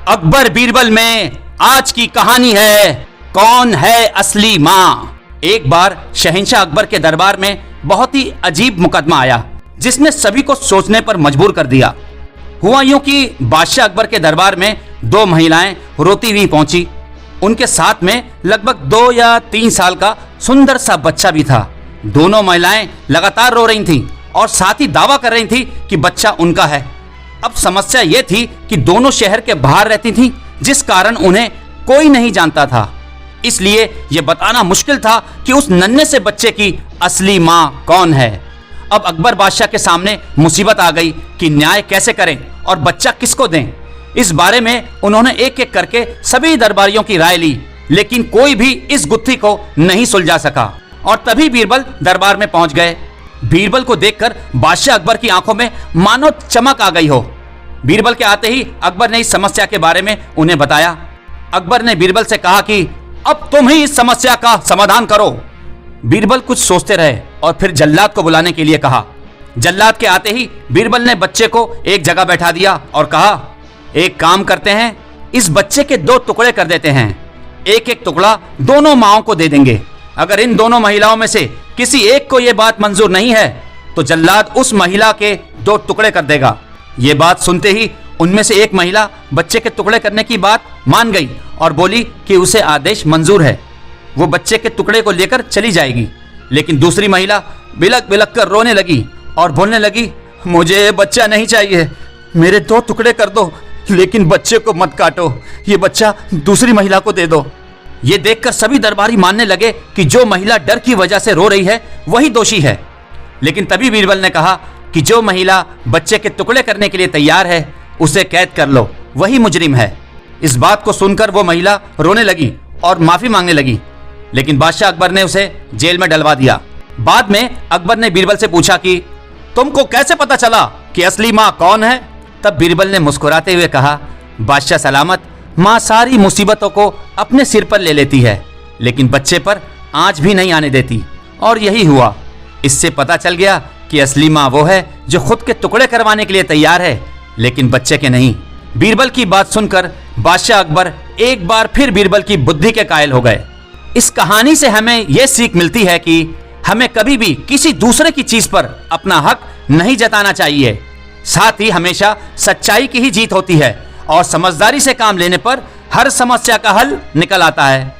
अकबर बीरबल में आज की कहानी है, कौन है असली माँ। एक बार शहंशाह अकबर के दरबार में बहुत ही अजीब मुकदमा आया जिसने सभी को सोचने पर मजबूर कर दिया। हुआ यूं कि बादशाह अकबर के दरबार में दो महिलाएं रोती हुई पहुंची। उनके साथ में लगभग 2 या 3 साल का सुंदर सा बच्चा भी था। दोनों महिलाएं लगातार रो रही थीं और साथ ही दावा कर रही थीं कि बच्चा उनका है। अब समस्या यह थी कि दोनों शहर के बाहर रहती थीं, जिस कारण उन्हें कोई नहीं जानता था। इसलिए यह बताना मुश्किल था कि उस नन्हे से बच्चे की असली माँ कौन है। अब अकबर बादशाह के सामने मुसीबत आ गई कि न्याय कैसे करें और बच्चा किसको दें। इस बारे में उन्होंने एक एक करके सभी दरबारियों की राय ली, लेकिन कोई भी इस गुत्थी को नहीं सुलझा सका। और तभी बीरबल दरबार में पहुंच गए। बीरबल को देखकर बादशाह अकबर की आंखों में मानो चमक आ गई हो। बीरबल के आते ही अकबर ने इस समस्या के बारे में उन्हें बताया। अकबर ने बीरबल से कहा कि अब तुम ही इस समस्या का समाधान करो। बीरबल कुछ सोचते रहे और फिर जल्लाद को बुलाने के लिए कहा। जल्लाद के आते ही बीरबल ने बच्चे को एक जगह बैठा दिया और कहा, एक काम करते हैं, इस बच्चे के 2 टुकड़े कर देते हैं। एक एक टुकड़ा दोनों माओं को दे देंगे। अगर इन दोनों महिलाओं में से किसी एक को यह बात मंजूर नहीं है तो जल्लाद उस महिला के 2 टुकड़े कर देगा। ये बात सुनते ही उनमें से एक महिला बच्चे के टुकड़े करने की बात मान गई और बोली कि उसे आदेश मंजूर है, वो बच्चे के टुकड़े को लेकर चली जाएगी। लेकिन दूसरी महिला बिलक बिलक कर रोने लगी और बोलने लगी, मुझे ये बच्चा नहीं चाहिए, मेरे 2 टुकड़े कर दो, लेकिन बच्चे को मत काटो, ये बच्चा दूसरी महिला को दे दो। ये देखकर सभी दरबारी मानने लगे कि जो महिला डर की वजह से रो रही है वही दोषी है। लेकिन तभी बीरबल ने कहा कि जो महिला बच्चे के टुकड़े करने के लिए तैयार है उसे कैद कर लो, वही मुजरिम है। इस बात को सुनकर वो महिला रोने लगी और माफी मांगने लगी, लेकिन बादशाह अकबर ने उसे जेल में डलवा दिया। बाद में अकबर ने बीरबल से पूछा कि तुमको कैसे पता चला कि असली माँ कौन है। तब बीरबल ने मुस्कुराते हुए कहा, बादशाह सलामत, माँ सारी मुसीबतों को अपने सिर पर ले लेती है, लेकिन बच्चे पर आंच भी नहीं आने देती। और यही हुआ। इससे पता चल गया कि असली माँ वो है जो खुद के टुकड़े करवाने के लिए तैयार है, लेकिन बच्चे के नहीं। बीरबल की बात सुनकर बादशाह अकबर एक बार फिर बीरबल की बुद्धि के कायल हो गए। इस कहानी से हमें यह सीख मिलती है कि हमें कभी भी किसी दूसरे की चीज पर अपना हक नहीं जताना चाहिए। साथ ही हमेशा सच्चाई की ही जीत होती है और समझदारी से काम लेने पर हर समस्या का हल निकल आता है।